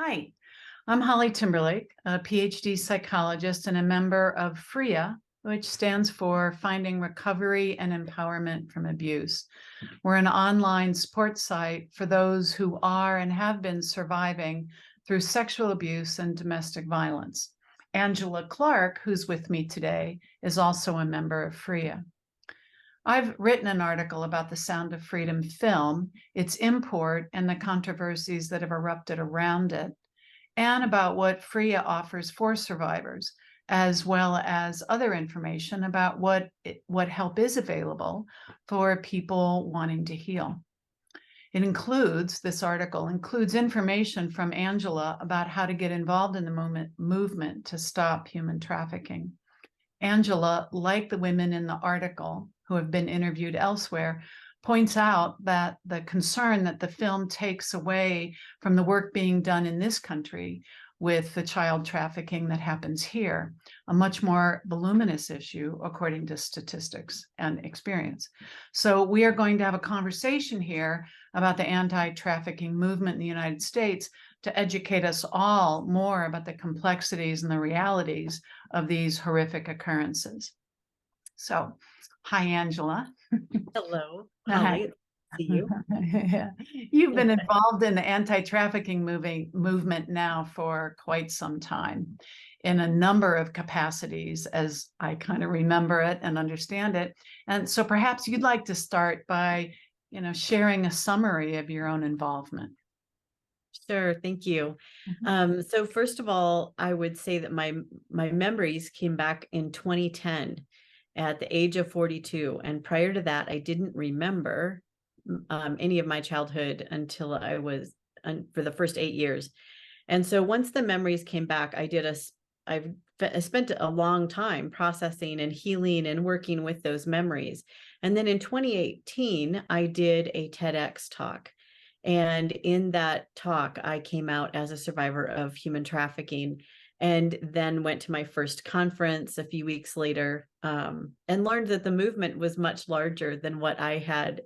Hi, I'm Holly Timberlake, a PhD psychologist and a member of FREA, which stands for Finding Recovery and Empowerment from Abuse. We're an online support site for those who are and have been surviving through sexual abuse and domestic violence. Angela Clark, who's with me today, is also a member of FREA. I've written an article about the Sound of Freedom film, its import, and the controversies that have erupted around it, and about what FREA offers for survivors, as well as other information about what help is available for people wanting to heal. This article includes information from Angela about how to get involved in the movement to stop human trafficking. Angela, like the women in the article who have been interviewed elsewhere, points out that the concern that the film takes away from the work being done in this country with the child trafficking that happens here, a much more voluminous issue according to statistics and experience. So we are going to have a conversation here about the anti-trafficking movement in the United States to educate us all more about the complexities and the realities of these horrific occurrences. So, hi, Angela. Hello, Holly. See you. You've been involved in the anti-trafficking movement now for quite some time in a number of capacities, as I kind of remember it and understand it. And so perhaps you'd like to start by, sharing a summary of your own involvement. Sure, thank you. So first of all, I would say that my memories came back in 2010 at the age of 42. And prior to that, I didn't remember any of my childhood until I was for the first 8 years. And so once the memories came back, I spent a long time processing and healing and working with those memories. And then in 2018, I did a TEDx talk. And in that talk, I came out as a survivor of human trafficking, and then went to my first conference a few weeks later, and learned that the movement was much larger than what I had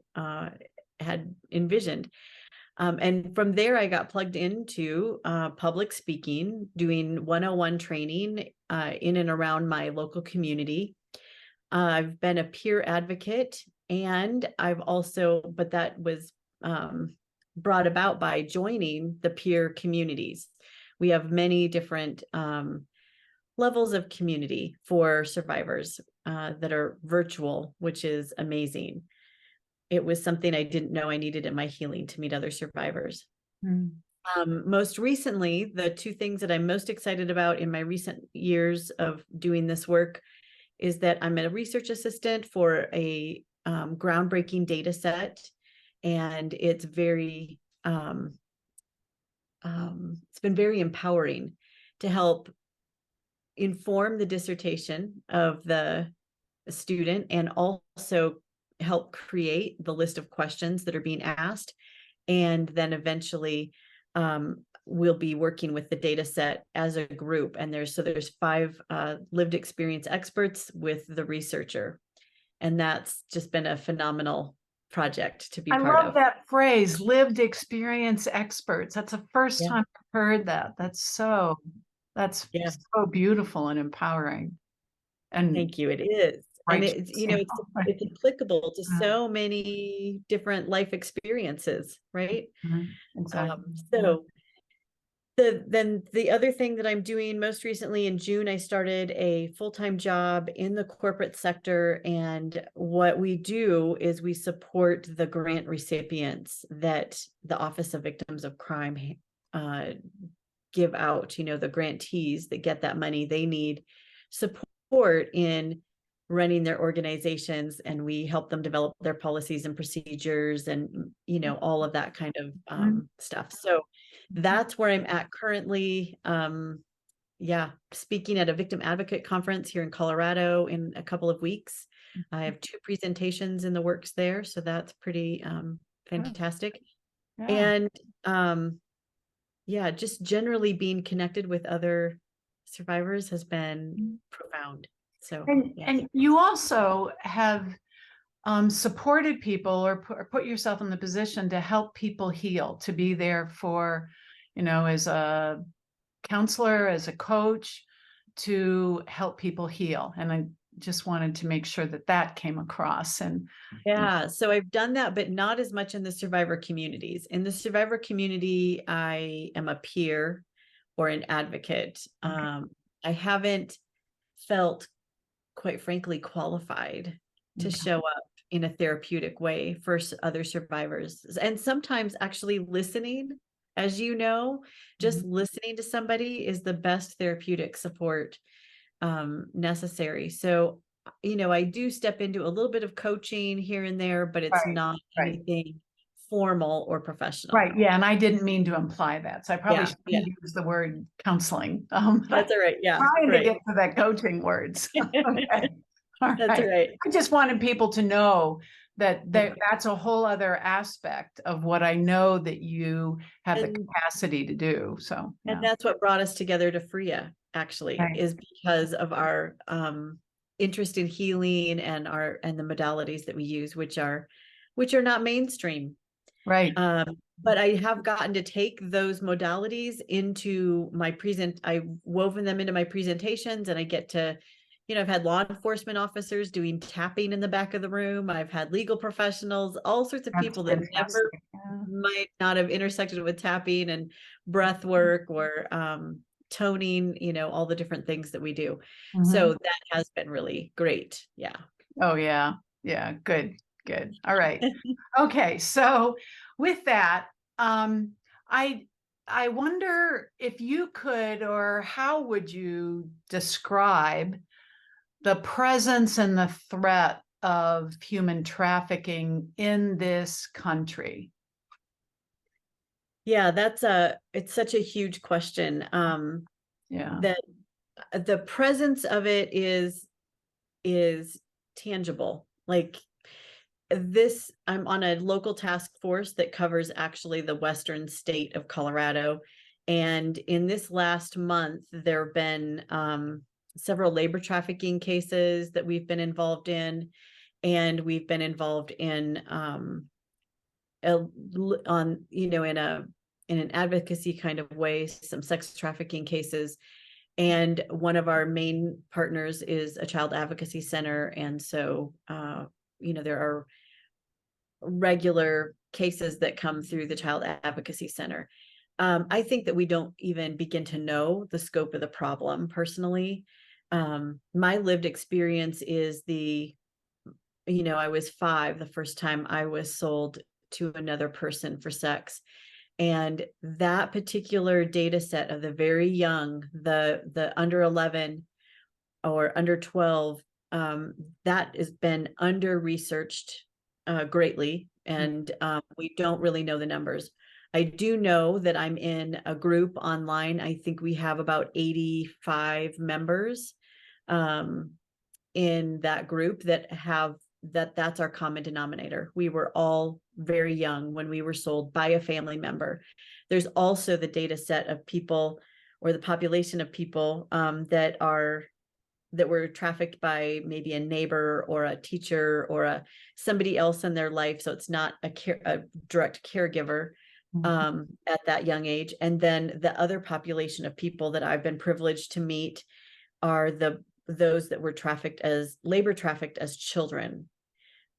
envisioned. And from there, I got plugged into public speaking, doing 101 training in and around my local community. I've been a peer advocate, and but that was brought about by joining the peer communities. We have many different levels of community for survivors that are virtual, which is amazing. It was something I didn't know I needed in my healing, to meet other survivors. Most recently, the two things that I'm most excited about in my recent years of doing this work is that I'm a research assistant for a groundbreaking data set. And it's very, it's been very empowering to help inform the dissertation of the student, and also help create the list of questions that are being asked. And then eventually we'll be working with the data set as a group. And there's 5 lived experience experts with the researcher. And that's just been a phenomenal project to be part of. I love that phrase, lived experience experts. That's the first time I've heard that. That's so beautiful and empowering. And thank you. It is. And it's, it's applicable to so many different life experiences, right? Exactly. So then the other thing that I'm doing most recently, in June, I started a full-time job in the corporate sector. And what we do is we support the grant recipients that the Office of Victims of Crime give out, the grantees that get that money. They need support in running their organizations, and we help them develop their policies and procedures and, all of that kind of stuff. So that's where I'm at currently. Speaking at a victim advocate conference here in Colorado in a couple of weeks. I have 2 presentations in the works there. So that's pretty fantastic. And just generally being connected with other survivors has been profound. So, and you also have supported people or put yourself in the position to help people heal, to be there for, as a counselor, as a coach, to help people heal. And I just wanted to make sure that that came across. And Yeah, so I've done that, but not as much in the survivor communities. In the survivor community, I am a peer or an advocate. okay. I haven't felt, quite frankly, qualified to Okay. show up in a therapeutic way for other survivors. And sometimes actually listening, as you know, just Mhm. listening to somebody is the best therapeutic support necessary. So, I do step into a little bit of coaching here and there, but it's Right, not right. anything formal or professional. Right. Yeah. And I didn't mean to imply that. So I probably Yeah, yeah, shouldn't use the word counseling. that's all right. Yeah, Trying to right. get to that coaching words. Okay. All That's right. right. I just wanted people to know that that's a whole other aspect of what I know that you have the And capacity to do. So, and yeah. that's what brought us together to FREA, actually, Right. is because of our interest in healing and the modalities that we use, which are not mainstream. Right. But I have gotten to take those modalities into I've woven them into my presentations, and I get to, I've had law enforcement officers doing tapping in the back of the room. I've had legal professionals, all sorts of That's people that never fantastic. Yeah. might not have intersected with tapping and breath work or toning, all the different things that we do. So Mhm. that has been really great. Yeah. Oh, yeah. Yeah. Good. Good. All right. Okay. So with that, um, I I wonder if you could, or how would you describe the presence and the threat of human trafficking in this country? Yeah, it's such a huge question. Yeah. That the presence of it is tangible. Like I'm on a local task force that covers actually the western state of Colorado. And in this last month, there have been several labor trafficking cases that we've been involved in. And we've been involved in in an advocacy kind of way, some sex trafficking cases. And one of our main partners is a child advocacy center. And so, there are regular cases that come through the child advocacy center. I think that we don't even begin to know the scope of the problem personally. My lived experience is I was 5 the first time I was sold to another person for sex. And that particular data set of the very young, the under 11 or under 12, that has been under researched greatly, and we don't really know the numbers. I do know that I'm in a group online. I think we have about 85 members in that group that's our common denominator. We were all very young when we were sold by a family member. There's also the data set of people, or the population of people that were trafficked by maybe a neighbor or a teacher or somebody else in their life. So it's not a direct caregiver at that young age. And then the other population of people that I've been privileged to meet are those that were labor trafficked as children.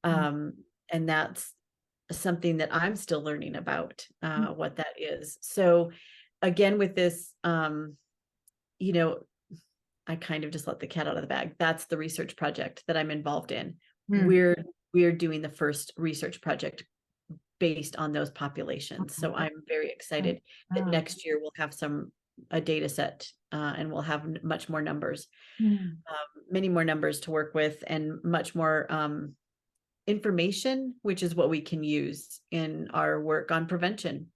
And that's something that I'm still learning about what that is. So again, with this, I kind of just let the cat out of the bag. That's the research project that I'm involved in. Mm. We're doing the first research project based on those populations. So I'm very excited that Ah. next year we'll have a data set and we'll have much more numbers, Mm. many more numbers to work with, and much more information, which is what we can use in our work on prevention.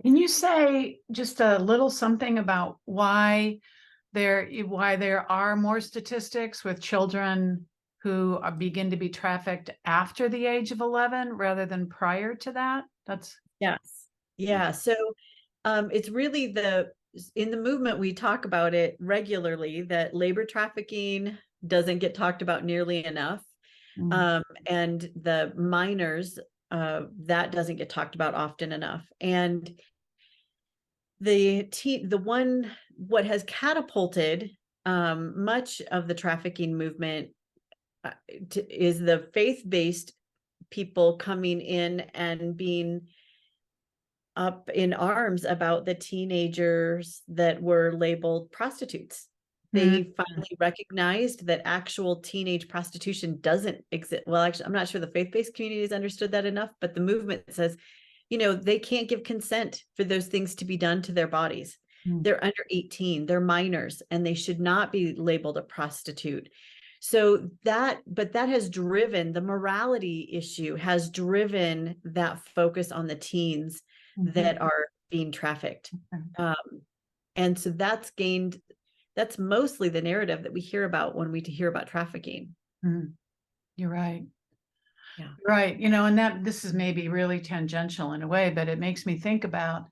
Can you say just a little something about why there are more statistics with children who begin to be trafficked after the age of 11 rather than prior to that? Yes. Yeah. So it's really in the movement, we talk about it regularly, that labor trafficking doesn't get talked about nearly enough. Mm. And the minors, that doesn't get talked about often enough. And what has catapulted much of the trafficking movement is the faith-based people coming in and being up in arms about the teenagers that were labeled prostitutes. They finally recognized that actual teenage prostitution doesn't exist. Well, actually, I'm not sure the faith-based community has understood that enough, but the movement says, they can't give consent for those things to be done to their bodies. They're under 18, they're minors, and they should not be labeled a prostitute. So that has driven, the morality issue has driven that focus on the teens that are being trafficked. And so that's mostly the narrative that we hear about when we hear about trafficking. You're right. Yeah. Right. And this is maybe really tangential in a way, but it makes me think about,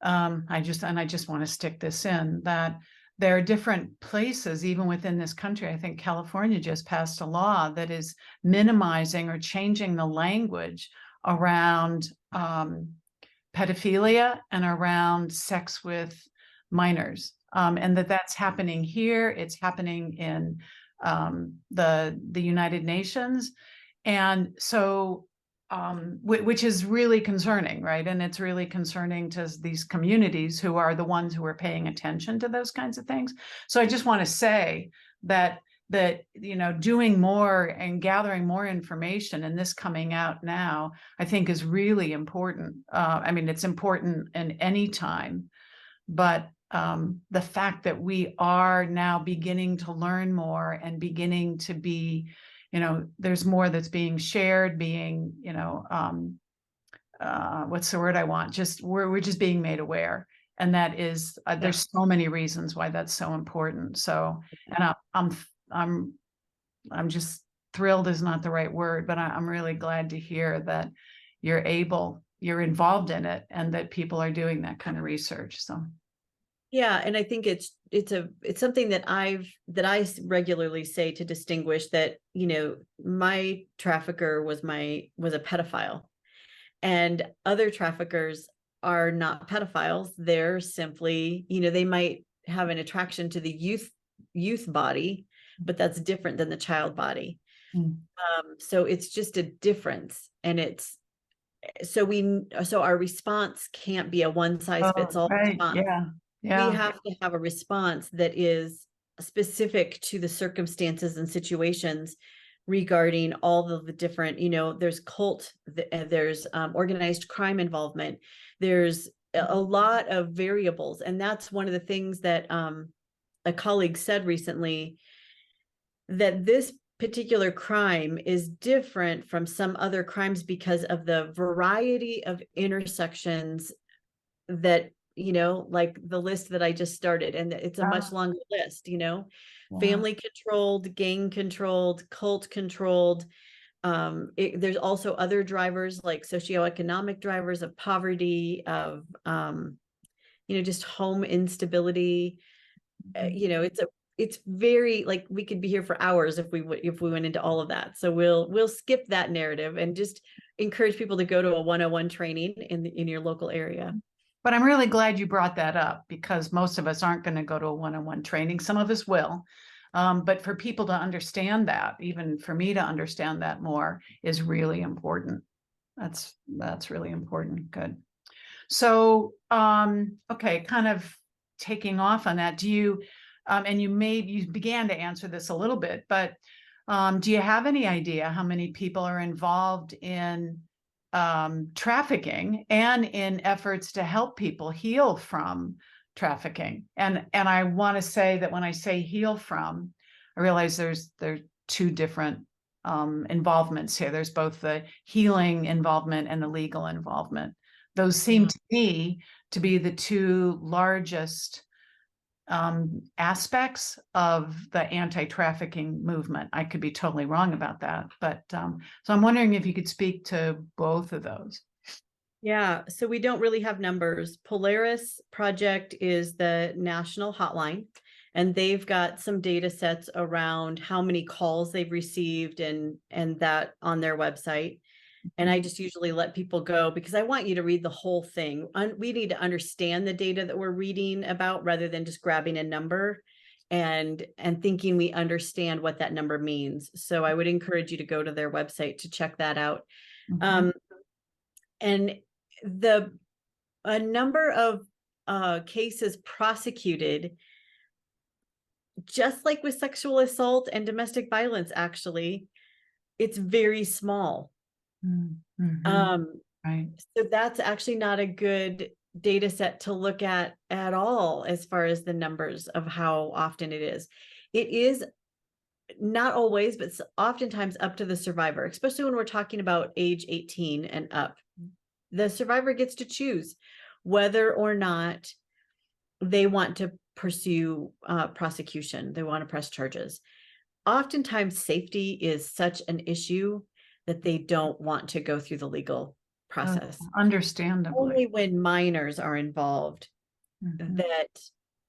I just want to stick this in, that there are different places, even within this country. I think California just passed a law that is minimizing or changing the language around pedophilia and around sex with minors, and that's happening here. It's happening in the United Nations, and so which is really concerning, right? And it's really concerning to these communities who are the ones who are paying attention to those kinds of things. So I just want to say that doing more and gathering more information and this coming out now, I think is really important. I mean, it's important in any time, but the fact that we are now beginning to learn more and beginning to be, there's more that's being shared, what's the word I want? We're just being made aware. And that is, there's so many reasons why that's so important. So, and I'm just thrilled is not the right word, but I'm really glad to hear that you're involved in it and that people are doing that kind of research. So. Yeah, and I think it's something that I regularly say to distinguish that, my trafficker was a pedophile, and other traffickers are not pedophiles. They're simply, they might have an attraction to the youth body, but that's different than the child body. So it's just a difference, and so our response can't be a one size fits all response. Yeah. We have to have a response that is specific to the circumstances and situations regarding all of the different, there's there's organized crime involvement. There's a lot of variables. And that's one of the things that a colleague said recently, that this particular crime is different from some other crimes because of the variety of intersections that, like the list that I just started, and it's a much longer list, family controlled, gang controlled, cult controlled. There's also other drivers like socioeconomic drivers of poverty, of, just home instability. It's very, like, we could be here for hours if we went into all of that. So we'll skip that narrative and just encourage people to go to a 101 training in your local area. But I'm really glad you brought that up, because most of us aren't going to go to a 101 training. Some of us will. But for people to understand that, even for me to understand that more, is really important. That's really important. Good. So, okay, kind of taking off on that, do you, and you began to answer this a little bit, but do you have any idea how many people are involved in trafficking and in efforts to help people heal from trafficking? And I want to say that when I say heal from, I realize there's two different involvements here. There's both the healing involvement and the legal involvement. Those seem to me to be the two largest aspects of the anti-trafficking movement. I could be totally wrong about that, but so I'm wondering if you could speak to both of those. Yeah, so we don't really have numbers. Polaris Project is the national hotline, and they've got some data sets around how many calls they've received and that on their website. And I just usually let people go because I want you to read the whole thing. We need to understand the data that we're reading about rather than just grabbing a number and thinking we understand what that number means. So I would encourage you to go to their website to check that out. Mhm. And a number of cases prosecuted, just like with sexual assault and domestic violence, actually, it's very small. Mhm. Right. So that's actually not a good data set to look at all as far as the numbers of how often it is. It is not always, but oftentimes up to the survivor, especially when we're talking about age 18 and up. The survivor gets to choose whether or not they want to pursue prosecution. They want to press charges. Oftentimes, safety is such an issue that they don't want to go through the legal process. Understandably. Only when minors are involved Mhm. that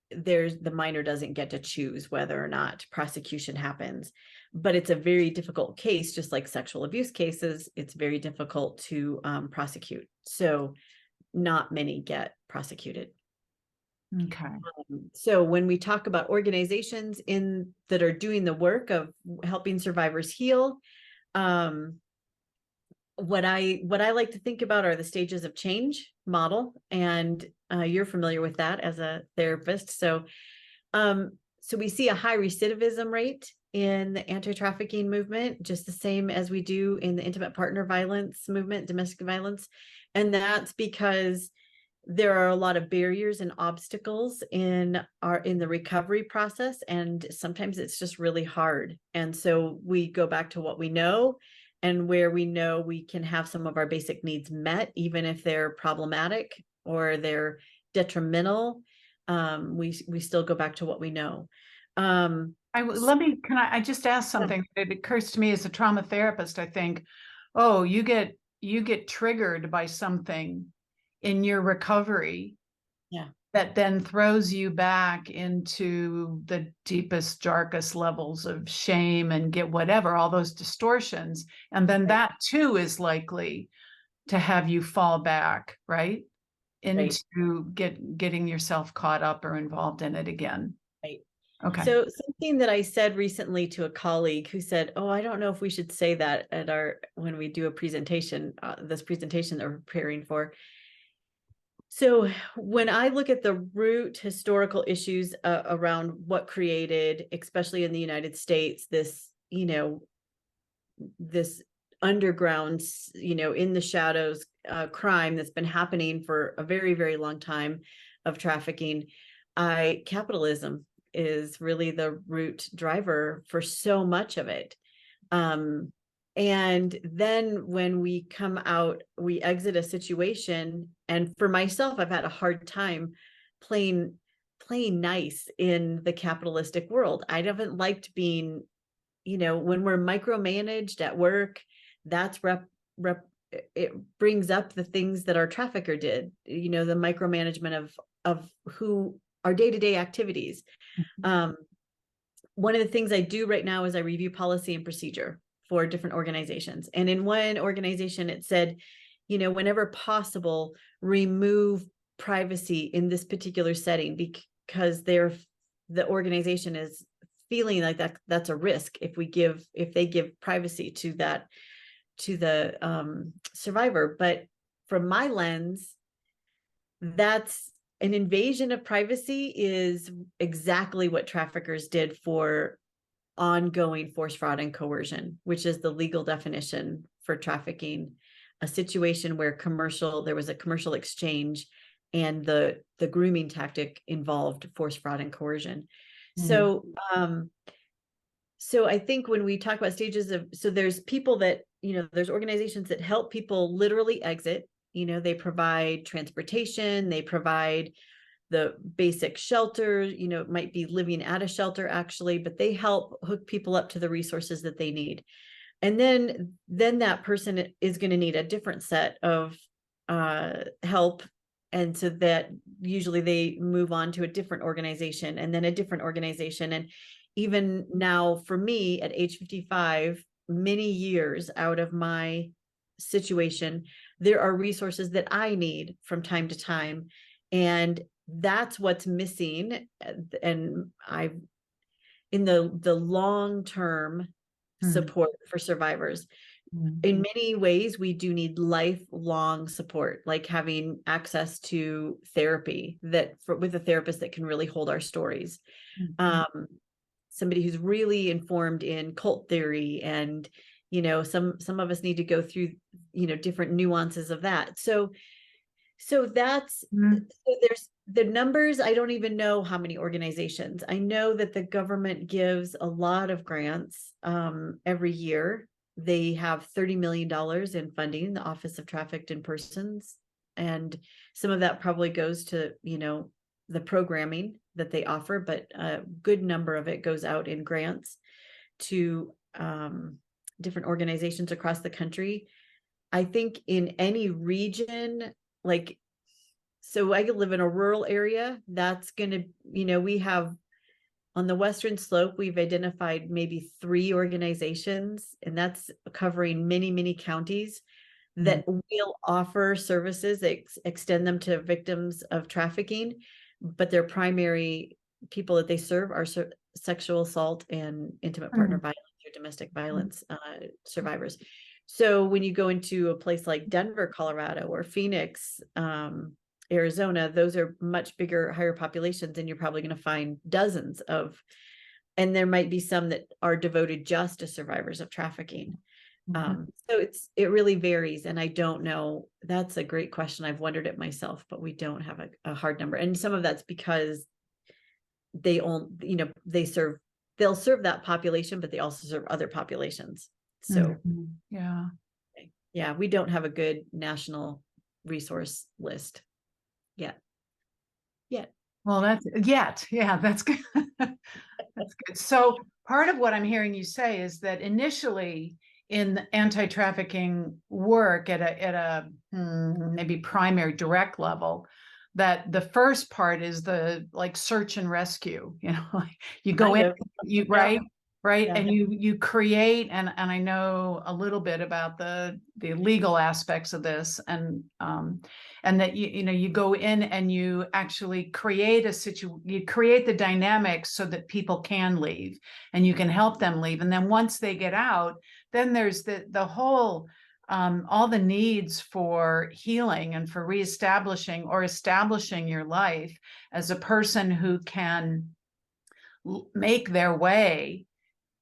the minor doesn't get to choose whether or not prosecution happens. But it's a very difficult case, just like sexual abuse cases. It's very difficult to prosecute. So not many get prosecuted. Okay. So when we talk about organizations that are doing the work of helping survivors heal, what I like to think about are the stages of change model, and you're familiar with that as a therapist. So we see a high recidivism rate in the anti-trafficking movement, just the same as we do in the intimate partner violence movement, domestic violence, and that's because there are a lot of barriers and obstacles in the recovery process, and sometimes it's just really hard. And so we go back to what we know, and where we know we can have some of our basic needs met, even if they're problematic or they're detrimental. We still go back to what we know. Can I just ask something? It occurs to me as a trauma therapist, I think, oh, you get triggered by something in your recovery Yeah. that then throws you back into the deepest, darkest levels of shame and get whatever, all those distortions. And then that too is likely to have you fall back, right? Into getting yourself caught up or involved in it again. Right. Okay. So something that I said recently to a colleague who said, "Oh, I don't know if we should say that when we do a presentation, this presentation that we're preparing for." So when I look at the root historical issues around what created, especially in the United States, this underground, in the shadows, crime that's been happening for a very, very long time of trafficking, capitalism is really the root driver for so much of it. And then when we come out, we exit a situation. And for myself, I've had a hard time playing nice in the capitalistic world. I haven't liked being, when we're micromanaged at work, that's it brings up the things that our trafficker did, the micromanagement of who our day-to-day activities. One of the things I do right now is I review policy and procedure for different organizations. And in one organization, it said, whenever possible, remove privacy in this particular setting, because the organization is feeling like that's a risk if they give privacy to the survivor. But from my lens, that's an invasion of privacy is exactly what traffickers did for ongoing force, fraud, and coercion, which is the legal definition for trafficking, a situation where there was a commercial exchange, and the grooming tactic involved force, fraud, and coercion. So I think when we talk about stages there's people that, there's organizations that help people literally exit. They provide transportation, they provide the basic shelter, it might be living at a shelter actually, but they help hook people up to the resources that they need. And then that person is going to need a different set of help. And so that usually they move on to a different organization, and then a different organization. And even now for me at age 55, many years out of my situation, there are resources that I need from time to time. And that's what's missing. And in the long-term support for survivors, in many ways, we do need lifelong support, like having access to therapy with a therapist that can really hold our stories. Somebody who's really informed in cult theory, and some of us need to go through different nuances of that. So that's so there's the numbers. I don't even know how many organizations. I know that the government gives a lot of grants every year. They have $30 million in funding, the Office of Trafficked in Persons. And some of that probably goes to, the programming that they offer, but a good number of it goes out in grants to different organizations across the country. I think in any region, so I could live in a rural area, that's going to, we have on the Western Slope, we've identified maybe 3 organizations, and that's covering many, many counties that will offer services that extend them to victims of trafficking, but their primary people that they serve are sexual assault and intimate partner violence or domestic violence survivors. So when you go into a place like Denver, Colorado, or Phoenix, Arizona, those are much bigger, higher populations, and you're probably going to find dozens of, and there might be some that are devoted just to survivors of trafficking. So it really varies, and I don't know. That's a great question. I've wondered it myself, but we don't have a hard number, and some of that's because they'll serve that population, but they also serve other populations. So yeah, we don't have a good national resource list yet. Well, that's good. That's good. So part of what I'm hearing you say is that initially in anti-trafficking work at a maybe primary direct level, that the first part is the search and rescue, you go in, right. And you create, and I know a little bit about the legal aspects of this, and that you go in and you actually create you create the dynamics so that people can leave and you can help them leave. And then once they get out, then there's the whole all the needs for healing and for reestablishing or establishing your life as a person who can make their way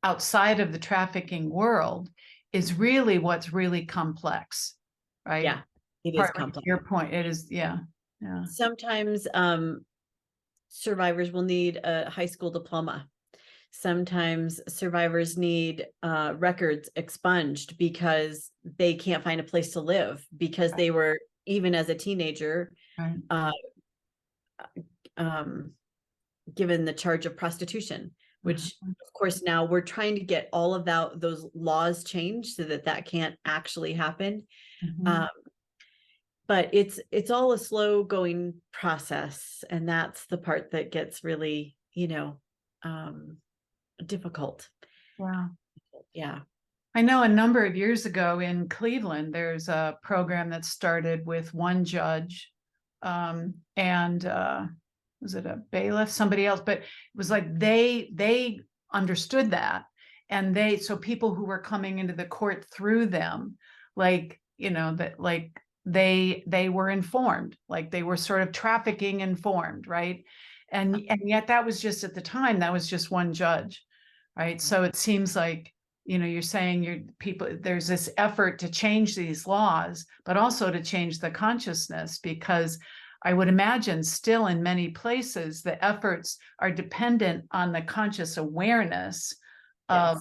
outside of the trafficking world is really what's really complex, right? Yeah, it is complex. Your point, it is, Sometimes survivors will need a high school diploma. Sometimes survivors need records expunged because they can't find a place to live because they were, even as a teenager, given the charge of prostitution, which of course now we're trying to get all of those laws changed so that can't actually happen. But it's all a slow going process, and that's the part that gets really difficult. Yeah. I know a number of years ago in Cleveland, there's a program that started with one judge, and was it a bailiff, somebody else, but it was like they understood that, and so people who were coming into the court through them, they were informed, like they were sort of trafficking informed, right? And yet that was just, at the time, that was just one judge, right? So it seems like, you're saying there's this effort to change these laws, but also to change the consciousness, because I would imagine still in many places, the efforts are dependent on the conscious awareness of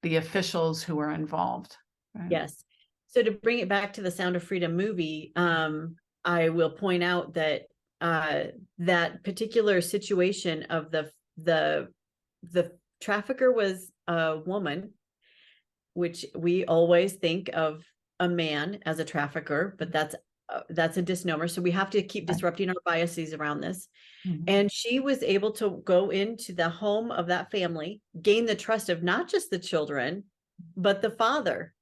the officials who are involved. Right? Yes. So to bring it back to the Sound of Freedom movie, I will point out that that particular situation of the trafficker was a woman, which we always think of a man as a trafficker, but that's a misnomer. So we have to keep disrupting our biases around this. And she was able to go into the home of that family, gain the trust of not just the children, but the father.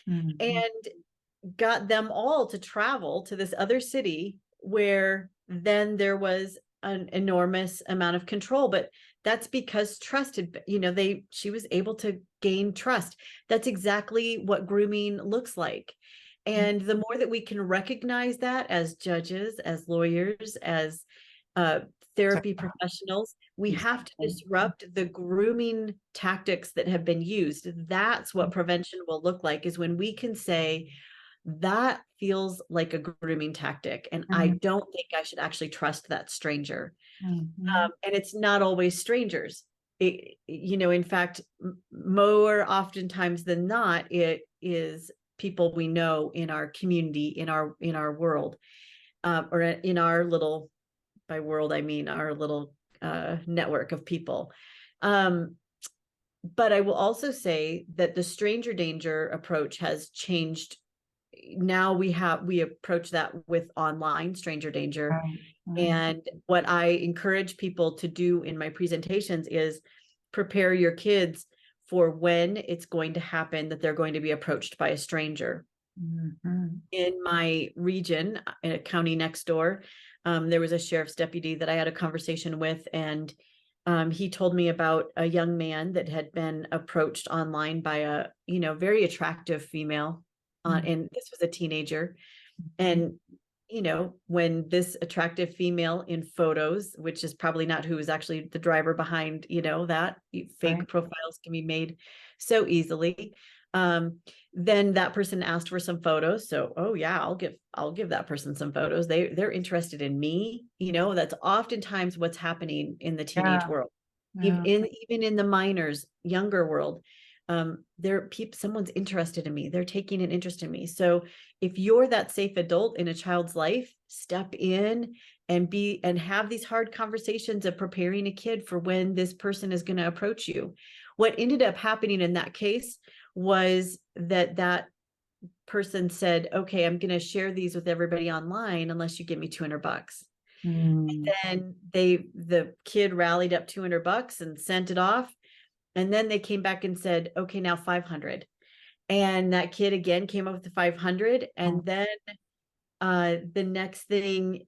And got them all to travel to this other city where then there was an enormous amount of control. But that's because trust had, she was able to gain trust. That's exactly what grooming looks like. And the more that we can recognize that as judges, as lawyers, as therapy professionals, we have to disrupt the grooming tactics that have been used. That's what prevention will look like, is when we can say, that feels like a grooming tactic, and I don't think I should actually trust that stranger. And it's not always strangers. In fact, more oftentimes than not, it is people we know in our community, in our world, or in our little, by world I mean our little network of people. But I will also say that the stranger danger approach has changed. Now we approach that with online stranger danger. And what I encourage people to do in my presentations is prepare your kids for when it's going to happen that they're going to be approached by a stranger. In my region, in a county next door, there was a sheriff's deputy that I had a conversation with, and he told me about a young man that had been approached online by a, very attractive female, and this was a teenager. And, when this attractive female in photos, which is probably not who is actually the driver behind, that fake profiles can be made so easily. Then that person asked for some photos. So, oh yeah, I'll give that person some photos. They're interested in me. That's oftentimes what's happening in the teenage world. Even in the minors, younger world, someone's interested in me. They're taking an interest in me. So if you're that safe adult in a child's life, step in and have these hard conversations of preparing a kid for when this person is going to approach you. What ended up happening in that case was that person said, okay, I'm going to share these with everybody online unless you give me $200. And then the kid rallied up $200 and sent it off. And then they came back and said, okay, now 500. And that kid again came up with the 500. And then the next thing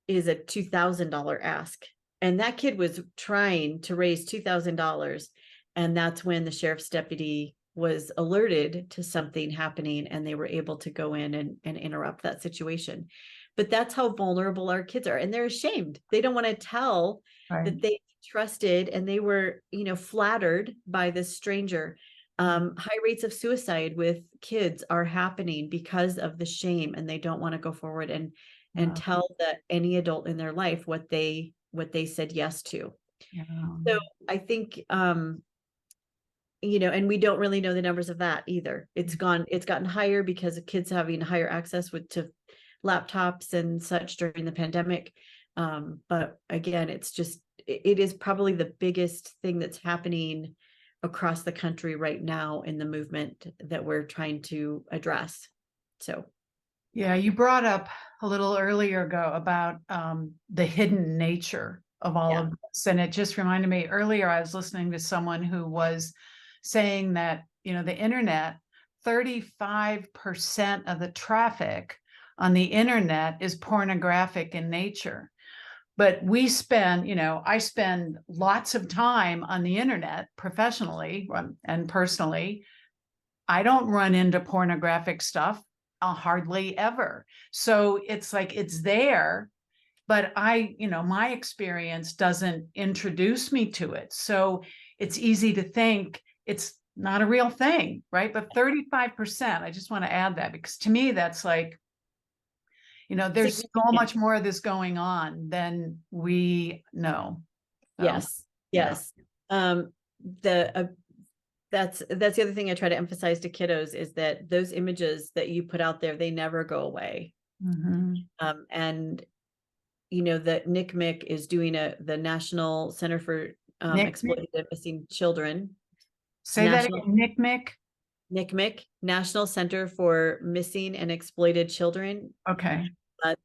is a $2,000 ask. And that kid was trying to raise $2,000. And that's when the sheriff's deputy was alerted to something happening, and they were able to go in and interrupt that situation. But that's how vulnerable our kids are. And they're ashamed. They don't want to tell that they trusted and they were, flattered by this stranger. High rates of suicide with kids are happening because of the shame, and they don't want to go forward and tell that any adult in their life what they said yes to. So I think, and we don't really know the numbers of that either. It's gotten higher because of kids having higher access to laptops and such during the pandemic. But again, it is probably the biggest thing that's happening across the country right now in the movement that we're trying to address. So. Yeah, you brought up a little earlier ago about the hidden nature of all of this. And it just reminded me, earlier I was listening to someone who was saying that, the internet, 35% of the traffic on the internet is pornographic in nature. But I spend lots of time on the internet professionally and personally. I don't run into pornographic stuff hardly ever. So it's like it's there, but my experience doesn't introduce me to it. So it's easy to think it's not a real thing, right? But 35%, I just want to add that, because to me, that's like, there's so much more of this going on than we know. So, yes. That's the other thing I try to emphasize to kiddos, is that those images that you put out there, they never go away. And that NCMEC is doing the National Center for Exploited and Missing Children. Say that again, NCMEC, National Center for Missing and Exploited Children. Okay.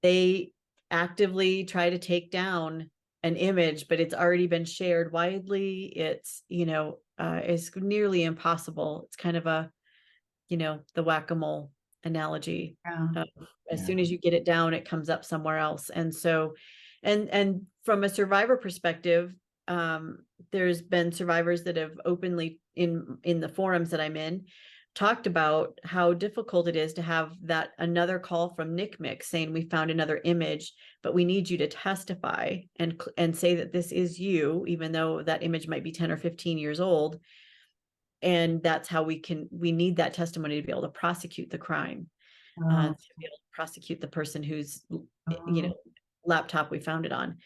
They actively try to take down an image, but it's already been shared widely. It's, it's nearly impossible. It's kind of a, the whack-a-mole analogy. Yeah. As Yeah. soon as you get it down, it comes up somewhere else. And so, and from a survivor perspective, there's been survivors that have openly in the forums that I'm in talked about how difficult it is to have that another call from NCMEC saying we found another image, but we need you to testify and say that this is you, even though that image might be 10 or 15 years old. And that's how we need that testimony to be able to prosecute the crime, to be able to prosecute the person whose, laptop we found it on.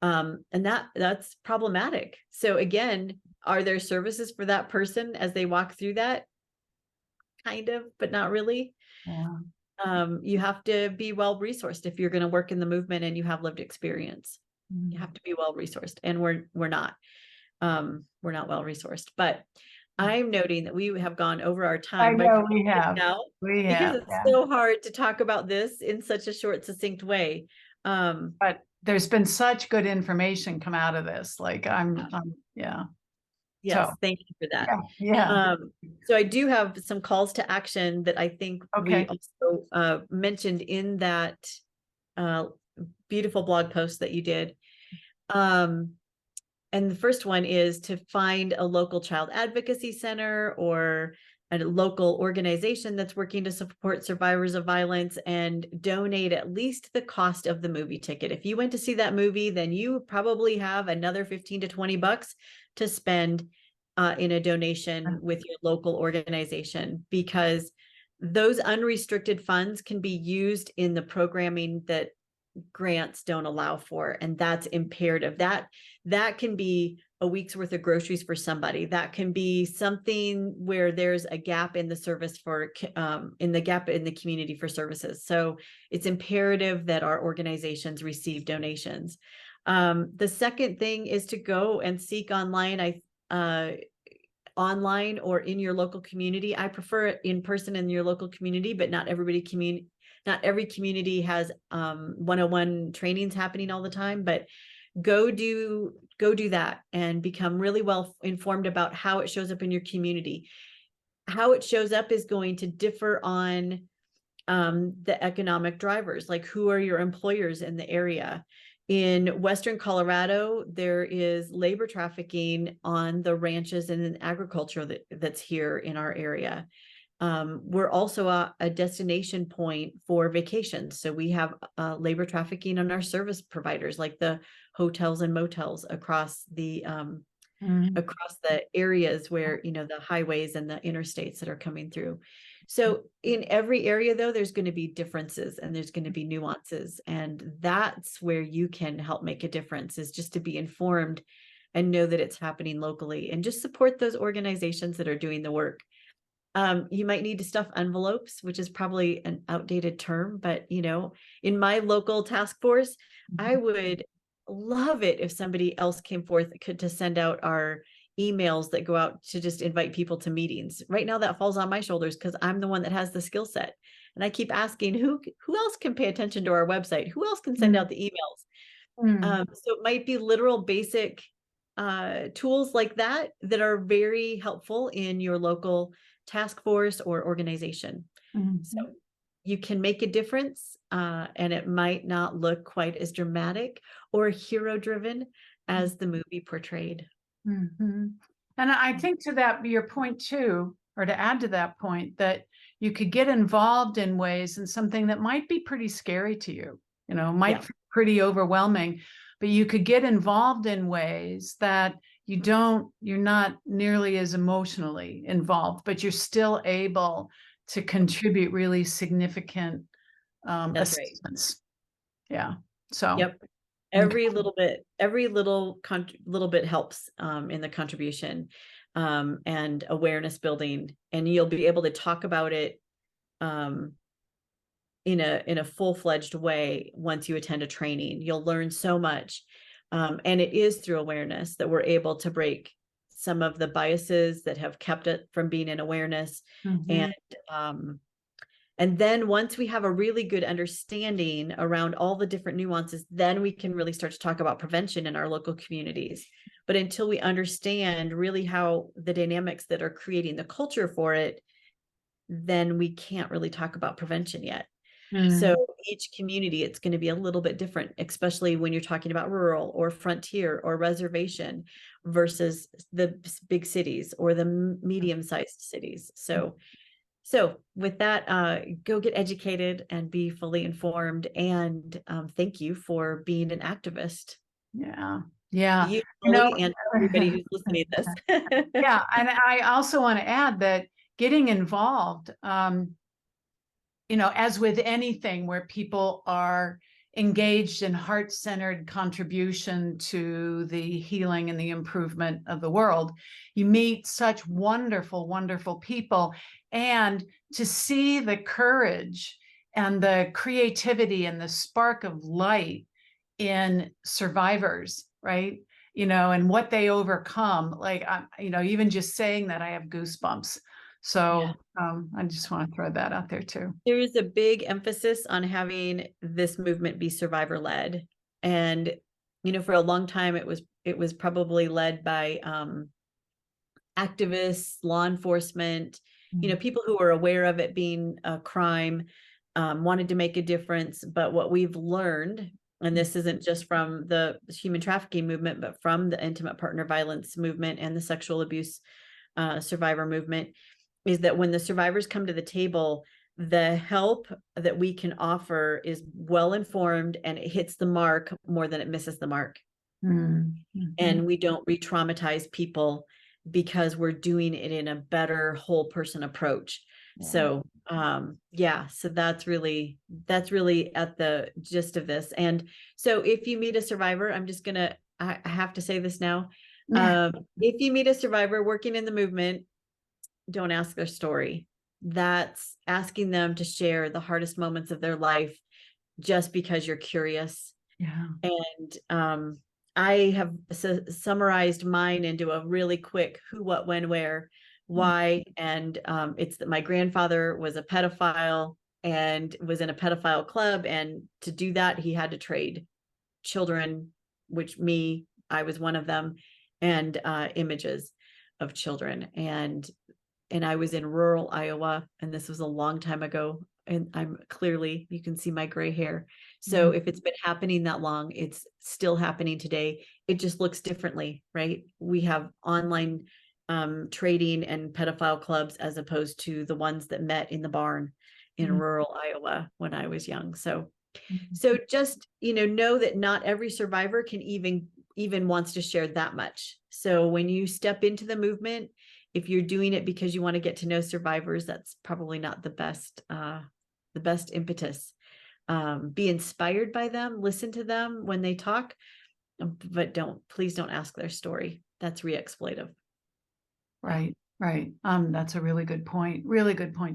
And that's problematic. So again, are there services for that person as they walk through that? Kind of, but not really. Yeah. You have to be well resourced if you're going to work in the movement and you have lived experience. You have to be well resourced, and we're not. We're not well resourced. But I'm noting that we have gone over our I time by know quite we a bit have. now, We because have. it's Yeah. so hard to talk about this in such a short, succinct way. But there's been such good information come out of this. Like yeah. Yes, So thank you for that. yeah. So I do have some calls to action that I think we Okay. also mentioned in that beautiful blog post that you did. And the first one is to find a local child advocacy center or a local organization that's working to support survivors of violence and donate at least the cost of the movie ticket. If you went to see that movie, then you probably have another 15 to 20 bucks to spend in a donation with your local organization, because those unrestricted funds can be used in the programming that grants don't allow for, and that's imperative. That can be a week's worth of groceries for somebody. That can be something where there's a gap in the service for in the gap in the community for services. So it's imperative that our organizations receive donations. The second thing is to go and seek online. Online or in your local community. I prefer it in person in your local community, but not every community has 101 trainings happening all the time. But go do that and become really well informed about how it shows up in your community. How it shows up is going to differ on the economic drivers, like who are your employers in the area. In Western Colorado, there is labor trafficking on the ranches and in agriculture that's here in our area. We're also a destination point for vacations. So we have labor trafficking on our service providers, like the hotels and motels across the areas where, the highways and the interstates that are coming through. So in every area, though, there's going to be differences and there's going to be nuances. And that's where you can help make a difference, is just to be informed and know that it's happening locally, and just support those organizations that are doing the work. You might need to stuff envelopes, which is probably an outdated term, but in my local task force, I would love it if somebody else came forth to send out our emails that go out to just invite people to meetings. Right now that falls on my shoulders because I'm the one that has the skill set. And I keep asking who else can pay attention to our website? Who else can send out the emails? So it might be literal basic tools like that are very helpful in your local task force or organization. So you can make a difference, and it might not look quite as dramatic or hero driven as the movie portrayed. And I think to that, your point too, or to add to that point, that you could get involved in ways in something that might be pretty scary to you, might be pretty overwhelming, but you could get involved in ways that you're not nearly as emotionally involved, but you're still able to contribute really significant assistance. Right. Yeah. So yep. Every little bit helps in the contribution and awareness building, and you'll be able to talk about it in a full-fledged way once you attend a training. You'll learn so much, and it is through awareness that we're able to break some of the biases that have kept it from being in awareness. And then once we have a really good understanding around all the different nuances, then we can really start to talk about prevention in our local communities. But until we understand really how the dynamics that are creating the culture for it, then we can't really talk about prevention yet. Mm, So each community, it's going to be a little bit different, especially when you're talking about rural or frontier or reservation versus the big cities or the medium-sized cities. So with that, go get educated and be fully informed. And thank you for being an activist. yeah. Yeah. You, You know, Molly, and everybody who's listening to this. yeah. And I also want to add that getting involved, as with anything where people are engaged in heart-centered contribution to the healing and the improvement of the world, you meet such wonderful, wonderful people. And to see the courage and the creativity and the spark of light in survivors, right? And what they overcome, like, even just saying that, I have goosebumps. So I just want to throw that out there too. There is a big emphasis on having this movement be survivor led. And, for a long time, it was probably led by activists, law enforcement, people who were aware of it being a crime, wanted to make a difference. But what we've learned, and this isn't just from the human trafficking movement, but from the intimate partner violence movement and the sexual abuse survivor movement, is that when the survivors come to the table, the help that we can offer is well informed, and it hits the mark more than it misses the mark. Mm-hmm. And we don't re-traumatize people because we're doing it in a better whole person approach. Yeah. So so that's really at the gist of this. And so if you meet a survivor, I have to say this now. If you meet a survivor working in the movement, don't ask their story. That's asking them to share the hardest moments of their life just because you're curious. Yeah. And I have summarized mine into a really quick who, what, when, where, why. And it's that my grandfather was a pedophile and was in a pedophile club. And to do that, he had to trade children, I was one of them, and images of children. And I was in rural Iowa, and this was a long time ago. And you can see my gray hair. So if it's been happening that long, it's still happening today. It just looks differently, right? We have online trading and pedophile clubs as opposed to the ones that met in the barn in rural Iowa when I was young. So just, know that not every survivor can even wants to share that much. So when you step into the movement, if you're doing it because you want to get to know survivors, that's probably not the best impetus. Be inspired by them, listen to them when they talk, but please don't ask their story. That's re-exploitive. Right. That's a really good point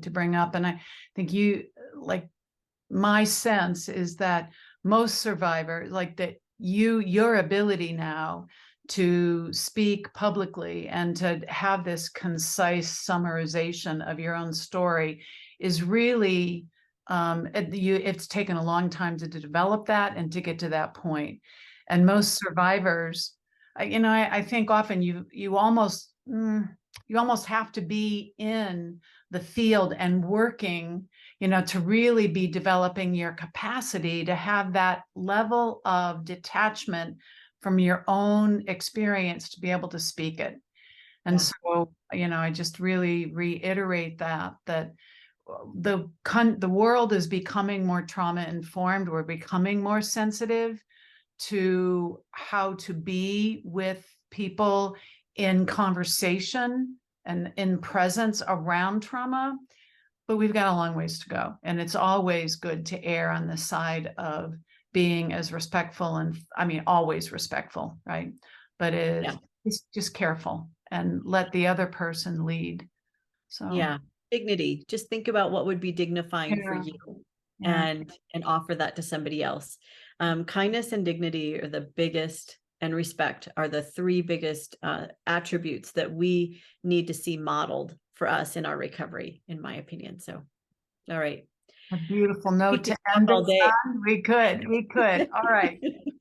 to bring up. And I think my sense is that most survivors, like that your ability now to speak publicly and to have this concise summarization of your own story is really, it's taken a long time to develop that and to get to that point. And most survivors, I think often you almost have to be in the field and working, to really be developing your capacity to have that level of detachment from your own experience to be able to speak it. And so, I just really reiterate that the world is becoming more trauma informed. We're becoming more sensitive to how to be with people in conversation and in presence around trauma, but we've got a long ways to go. And it's always good to err on the side of being as respectful, and always respectful, right? But it's just careful and let the other person lead. So dignity. Just think about what would be dignifying for you, and offer that to somebody else. Kindness and dignity are the biggest, and respect are the three biggest attributes that we need to see modeled for us in our recovery, in my opinion. So, all right. A beautiful note to end all day. We could. All right.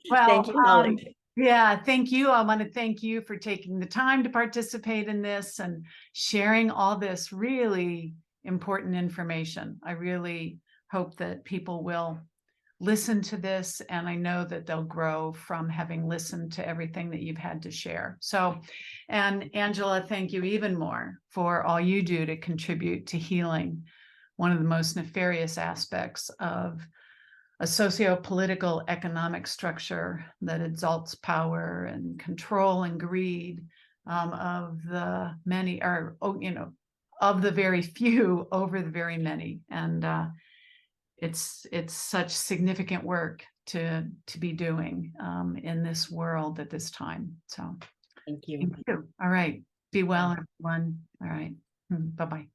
Well, thank you, Molly. Thank you. I want to thank you for taking the time to participate in this and sharing all this really important information. I really hope that people will listen to this, and I know that they'll grow from having listened to everything that you've had to share. So, and Angela, thank you even more for all you do to contribute to healing one of the most nefarious aspects of a socio-political economic structure that exalts power and control and greed of the many, or of the very few over the very many. And it's such significant work to be doing in this world at this time. So Thank you. thank you. All right. Be well, everyone. All right. Bye-bye.